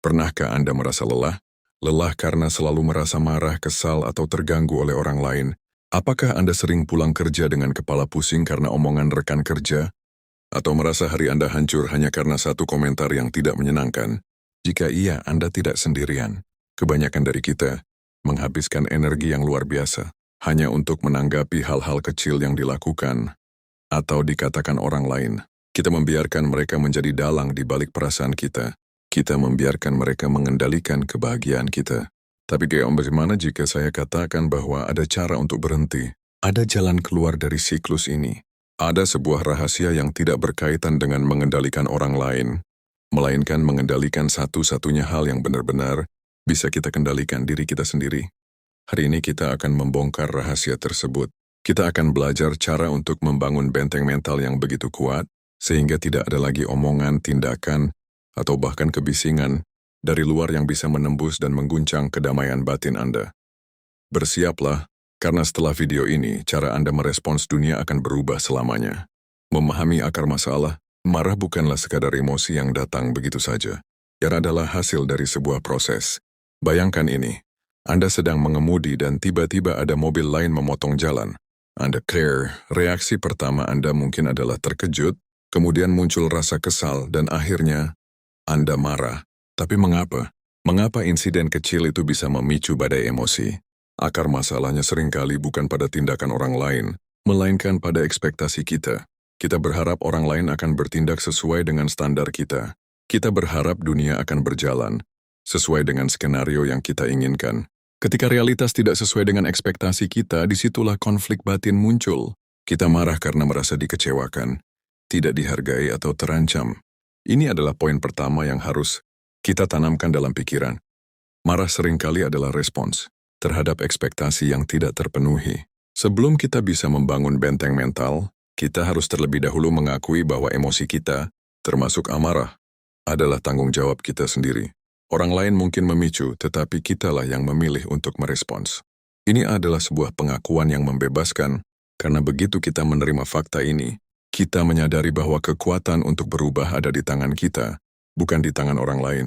Pernahkah Anda merasa lelah? Lelah karena selalu merasa marah, kesal, atau terganggu oleh orang lain? Apakah Anda sering pulang kerja dengan kepala pusing karena omongan rekan kerja? Atau merasa hari Anda hancur hanya karena satu komentar yang tidak menyenangkan? Jika iya, Anda tidak sendirian. Kebanyakan dari kita menghabiskan energi yang luar biasa hanya untuk menanggapi hal-hal kecil yang dilakukan atau dikatakan orang lain. Kita membiarkan mereka menjadi dalang di balik perasaan kita. Kita membiarkan mereka mengendalikan kebahagiaan kita. Tapi bagaimana jika saya katakan bahwa ada cara untuk berhenti? Ada jalan keluar dari siklus ini. Ada sebuah rahasia yang tidak berkaitan dengan mengendalikan orang lain, melainkan mengendalikan satu-satunya hal yang benar-benar bisa kita kendalikan diri kita sendiri. Hari ini kita akan membongkar rahasia tersebut. Kita akan belajar cara untuk membangun benteng mental yang begitu kuat, sehingga tidak ada lagi omongan, tindakan, atau bahkan kebisingan dari luar yang bisa menembus dan mengguncang kedamaian batin Anda. Bersiaplah, karena setelah video ini, cara Anda merespons dunia akan berubah selamanya. Memahami akar masalah, marah bukanlah sekadar emosi yang datang begitu saja. Ia adalah hasil dari sebuah proses. Bayangkan ini, Anda sedang mengemudi dan tiba-tiba ada mobil lain memotong jalan. Anda clear, reaksi pertama Anda mungkin adalah terkejut, kemudian muncul rasa kesal, dan akhirnya Anda marah. Tapi mengapa? Mengapa insiden kecil itu bisa memicu badai emosi? Akar masalahnya seringkali bukan pada tindakan orang lain, melainkan pada ekspektasi kita. Kita berharap orang lain akan bertindak sesuai dengan standar kita. Kita berharap dunia akan berjalan sesuai dengan skenario yang kita inginkan. Ketika realitas tidak sesuai dengan ekspektasi kita, disitulah konflik batin muncul. Kita marah karena merasa dikecewakan, tidak dihargai atau terancam. Ini adalah poin pertama yang harus kita tanamkan dalam pikiran. Marah seringkali adalah respons terhadap ekspektasi yang tidak terpenuhi. Sebelum kita bisa membangun benteng mental, kita harus terlebih dahulu mengakui bahwa emosi kita, termasuk amarah, adalah tanggung jawab kita sendiri. Orang lain mungkin memicu, tetapi kitalah yang memilih untuk merespons. Ini adalah sebuah pengakuan yang membebaskan, karena begitu kita menerima fakta ini, kita menyadari bahwa kekuatan untuk berubah ada di tangan kita, bukan di tangan orang lain.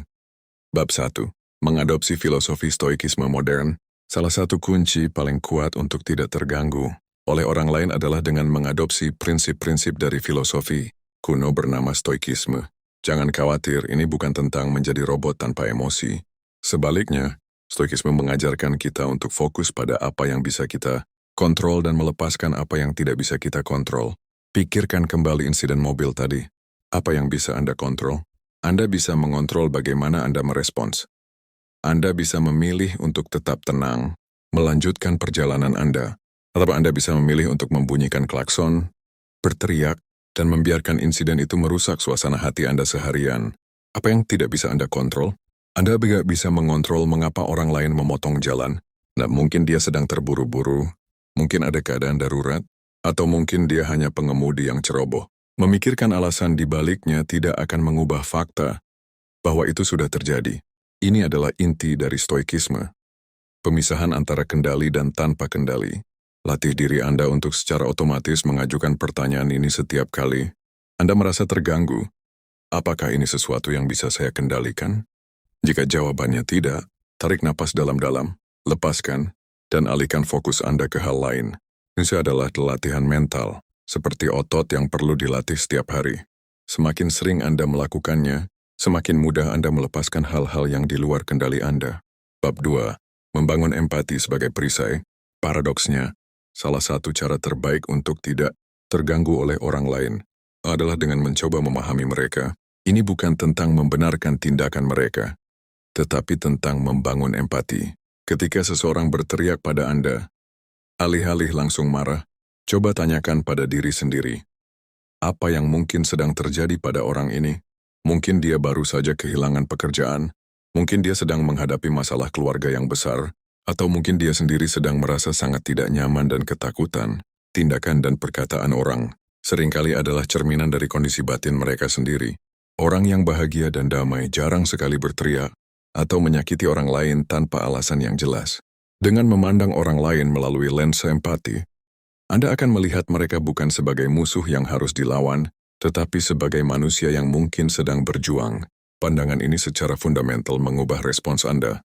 Bab 1. Mengadopsi filosofi stoikisme modern. Salah satu kunci paling kuat untuk tidak terganggu oleh orang lain adalah dengan mengadopsi prinsip-prinsip dari filosofi kuno bernama stoikisme. Jangan khawatir, ini bukan tentang menjadi robot tanpa emosi. Sebaliknya, stoikisme mengajarkan kita untuk fokus pada apa yang bisa kita kontrol dan melepaskan apa yang tidak bisa kita kontrol. Pikirkan kembali insiden mobil tadi. Apa yang bisa Anda kontrol? Anda bisa mengontrol bagaimana Anda merespons. Anda bisa memilih untuk tetap tenang, melanjutkan perjalanan Anda. Atau Anda bisa memilih untuk membunyikan klakson, berteriak, dan membiarkan insiden itu merusak suasana hati Anda seharian. Apa yang tidak bisa Anda kontrol? Anda tidak bisa mengontrol mengapa orang lain memotong jalan. Nah, mungkin dia sedang terburu-buru, mungkin ada keadaan darurat, atau mungkin dia hanya pengemudi yang ceroboh. Memikirkan alasan di baliknya tidak akan mengubah fakta bahwa itu sudah terjadi. Ini adalah inti dari stoikisme. Pemisahan antara kendali dan tanpa kendali. Latih diri Anda untuk secara otomatis mengajukan pertanyaan ini setiap kali Anda merasa terganggu. Apakah ini sesuatu yang bisa saya kendalikan? Jika jawabannya tidak, tarik napas dalam-dalam, lepaskan, dan alihkan fokus Anda ke hal lain. Ini adalah latihan mental, seperti otot yang perlu dilatih setiap hari. Semakin sering Anda melakukannya, semakin mudah Anda melepaskan hal-hal yang di luar kendali Anda. Bab 2. Membangun empati sebagai perisai. Paradoksnya, salah satu cara terbaik untuk tidak terganggu oleh orang lain adalah dengan mencoba memahami mereka. Ini bukan tentang membenarkan tindakan mereka, tetapi tentang membangun empati. Ketika seseorang berteriak pada Anda, alih-alih langsung marah, coba tanyakan pada diri sendiri. Apa yang mungkin sedang terjadi pada orang ini? Mungkin dia baru saja kehilangan pekerjaan, mungkin dia sedang menghadapi masalah keluarga yang besar, atau mungkin dia sendiri sedang merasa sangat tidak nyaman dan ketakutan. Tindakan dan perkataan orang seringkali adalah cerminan dari kondisi batin mereka sendiri. Orang yang bahagia dan damai jarang sekali berteriak atau menyakiti orang lain tanpa alasan yang jelas. Dengan memandang orang lain melalui lensa empati, Anda akan melihat mereka bukan sebagai musuh yang harus dilawan, tetapi sebagai manusia yang mungkin sedang berjuang Pandangan ini secara fundamental mengubah respons Anda.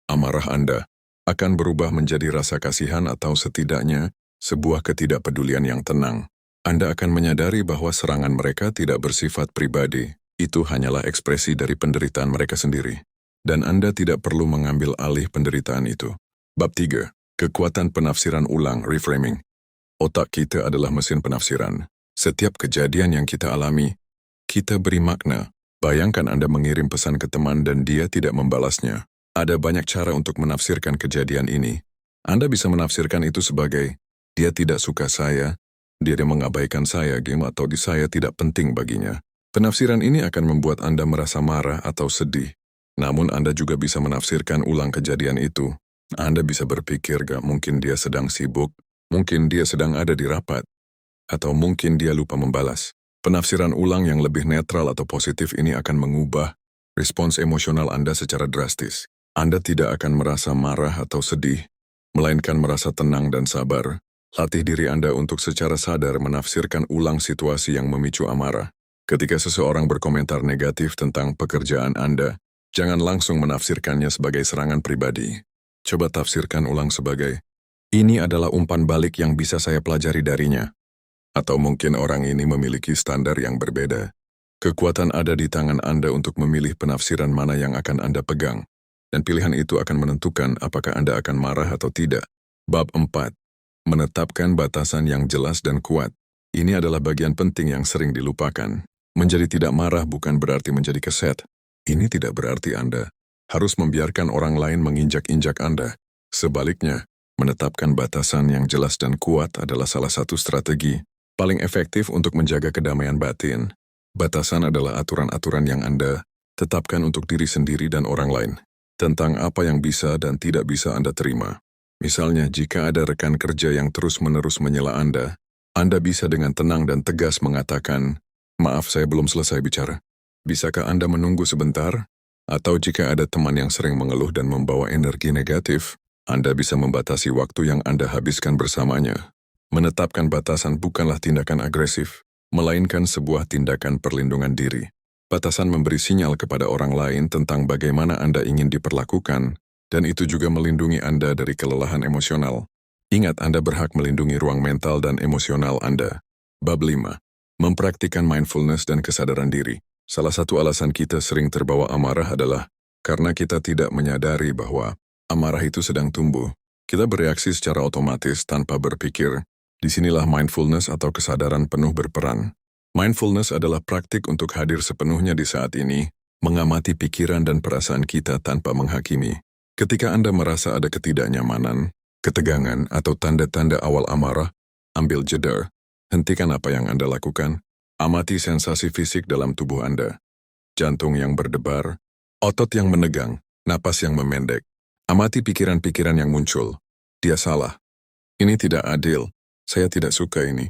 Amarah Anda akan berubah menjadi rasa kasihan atau setidaknya sebuah ketidakpedulian yang tenang. Anda akan menyadari bahwa serangan mereka tidak bersifat pribadi. Itu hanyalah ekspresi dari penderitaan mereka sendiri. Dan Anda tidak perlu mengambil alih penderitaan itu. Bab 3. Kekuatan penafsiran ulang, reframing. Otak kita adalah mesin penafsiran. Setiap kejadian yang kita alami, kita beri makna. Bayangkan Anda mengirim pesan ke teman dan dia tidak membalasnya. Ada banyak cara untuk menafsirkan kejadian ini. Anda bisa menafsirkan itu sebagai, dia tidak suka saya, dia mengabaikan saya, game atau di saya tidak penting baginya. Penafsiran ini akan membuat Anda merasa marah atau sedih. Namun Anda juga bisa menafsirkan ulang kejadian itu. Anda bisa berpikir gak mungkin dia sedang sibuk, mungkin dia sedang ada di rapat, atau mungkin dia lupa membalas. Penafsiran ulang yang lebih netral atau positif ini akan mengubah respons emosional Anda secara drastis. Anda tidak akan merasa marah atau sedih, melainkan merasa tenang dan sabar. Latih diri Anda untuk secara sadar menafsirkan ulang situasi yang memicu amarah. Ketika seseorang berkomentar negatif tentang pekerjaan Anda, jangan langsung menafsirkannya sebagai serangan pribadi. Coba tafsirkan ulang sebagai, ini adalah umpan balik yang bisa saya pelajari darinya. Atau mungkin orang ini memiliki standar yang berbeda. Kekuatan ada di tangan Anda untuk memilih penafsiran mana yang akan Anda pegang. Dan pilihan itu akan menentukan apakah Anda akan marah atau tidak. Bab 4. Menetapkan batasan yang jelas dan kuat. Ini adalah bagian penting yang sering dilupakan. Menjadi tidak marah bukan berarti menjadi keset. Ini tidak berarti Anda harus membiarkan orang lain menginjak-injak Anda. Sebaliknya, menetapkan batasan yang jelas dan kuat adalah salah satu strategi paling efektif untuk menjaga kedamaian batin. Batasan adalah aturan-aturan yang Anda tetapkan untuk diri sendiri dan orang lain, tentang apa yang bisa dan tidak bisa Anda terima. Misalnya, jika ada rekan kerja yang terus-menerus menyela Anda bisa dengan tenang dan tegas mengatakan, maaf saya belum selesai bicara. Bisakah Anda menunggu sebentar? Atau jika ada teman yang sering mengeluh dan membawa energi negatif, Anda bisa membatasi waktu yang Anda habiskan bersamanya. Menetapkan batasan bukanlah tindakan agresif, melainkan sebuah tindakan perlindungan diri. Batasan memberi sinyal kepada orang lain tentang bagaimana Anda ingin diperlakukan, dan itu juga melindungi Anda dari kelelahan emosional. Ingat, Anda berhak melindungi ruang mental dan emosional Anda. Bab 5. Mempraktikkan mindfulness dan kesadaran diri. Salah satu alasan kita sering terbawa amarah adalah karena kita tidak menyadari bahwa amarah itu sedang tumbuh. Kita bereaksi secara otomatis tanpa berpikir. Disinilah mindfulness atau kesadaran penuh berperan. Mindfulness adalah praktik untuk hadir sepenuhnya di saat ini, mengamati pikiran dan perasaan kita tanpa menghakimi. Ketika Anda merasa ada ketidaknyamanan, ketegangan, atau tanda-tanda awal amarah, ambil jeda. Hentikan apa yang Anda lakukan. Amati sensasi fisik dalam tubuh Anda. Jantung yang berdebar, otot yang menegang, napas yang memendek. Amati pikiran-pikiran yang muncul. Dia salah. Ini tidak adil. Saya tidak suka ini.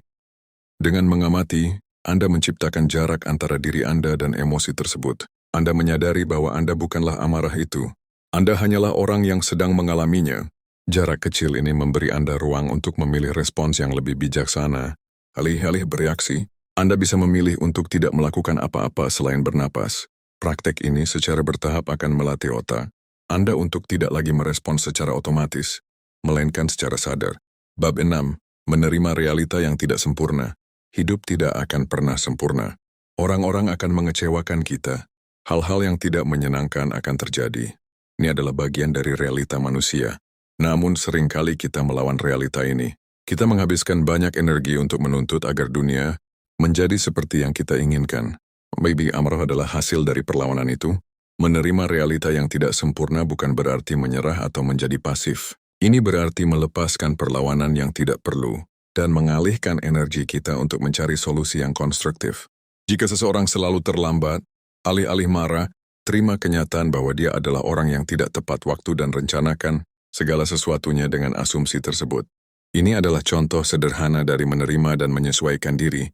Dengan mengamati, Anda menciptakan jarak antara diri Anda dan emosi tersebut. Anda menyadari bahwa Anda bukanlah amarah itu. Anda hanyalah orang yang sedang mengalaminya. Jarak kecil ini memberi Anda ruang untuk memilih respons yang lebih bijaksana. Alih-alih bereaksi, Anda bisa memilih untuk tidak melakukan apa-apa selain bernapas. Praktek ini secara bertahap akan melatih otak Anda untuk tidak lagi merespons secara otomatis, melainkan secara sadar. Bab 6. Menerima realita yang tidak sempurna. Hidup tidak akan pernah sempurna. Orang-orang akan mengecewakan kita. Hal-hal yang tidak menyenangkan akan terjadi. Ini adalah bagian dari realita manusia. Namun seringkali kita melawan realita ini. Kita menghabiskan banyak energi untuk menuntut agar dunia menjadi seperti yang kita inginkan. Maybe amarah adalah hasil dari perlawanan itu. Menerima realita yang tidak sempurna bukan berarti menyerah atau menjadi pasif. Ini berarti melepaskan perlawanan yang tidak perlu dan mengalihkan energi kita untuk mencari solusi yang konstruktif. Jika seseorang selalu terlambat, alih-alih marah, terima kenyataan bahwa dia adalah orang yang tidak tepat waktu dan rencanakan segala sesuatunya dengan asumsi tersebut. Ini adalah contoh sederhana dari menerima dan menyesuaikan diri.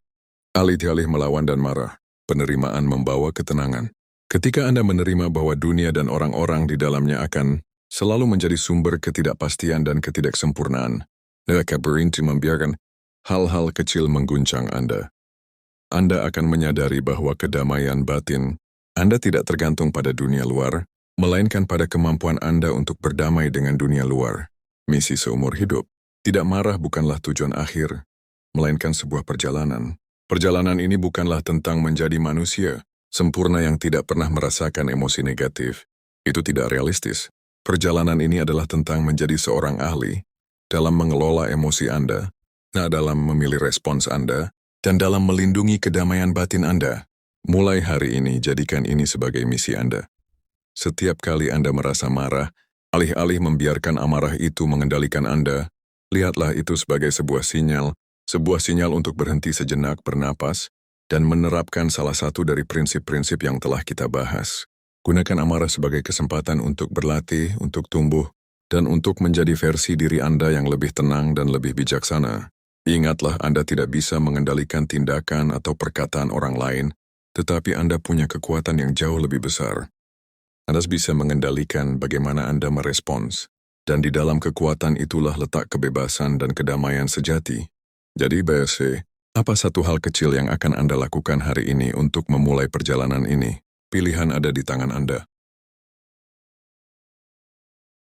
Alih-alih melawan dan marah, penerimaan membawa ketenangan. Ketika Anda menerima bahwa dunia dan orang-orang di dalamnya akan selalu menjadi sumber ketidakpastian dan ketidaksempurnaan, Anda berhenti membiarkan hal-hal kecil mengguncang Anda. Anda akan menyadari bahwa kedamaian batin Anda tidak tergantung pada dunia luar, melainkan pada kemampuan Anda untuk berdamai dengan dunia luar. Misi seumur hidup. Tidak marah bukanlah tujuan akhir, melainkan sebuah perjalanan. Perjalanan ini bukanlah tentang menjadi manusia sempurna yang tidak pernah merasakan emosi negatif. Itu tidak realistis. Perjalanan ini adalah tentang menjadi seorang ahli dalam mengelola emosi Anda, dalam memilih respons Anda, dan dalam melindungi kedamaian batin Anda. Mulai hari ini, jadikan ini sebagai misi Anda. Setiap kali Anda merasa marah, alih-alih membiarkan amarah itu mengendalikan Anda, lihatlah itu sebagai sebuah sinyal untuk berhenti sejenak bernapas dan menerapkan salah satu dari prinsip-prinsip yang telah kita bahas. Gunakan amarah sebagai kesempatan untuk berlatih, untuk tumbuh, dan untuk menjadi versi diri Anda yang lebih tenang dan lebih bijaksana. Ingatlah, Anda tidak bisa mengendalikan tindakan atau perkataan orang lain, tetapi Anda punya kekuatan yang jauh lebih besar. Anda bisa mengendalikan bagaimana Anda merespons, dan di dalam kekuatan itulah letak kebebasan dan kedamaian sejati. Jadi BSC, apa satu hal kecil yang akan Anda lakukan hari ini untuk memulai perjalanan ini? Pilihan ada di tangan Anda.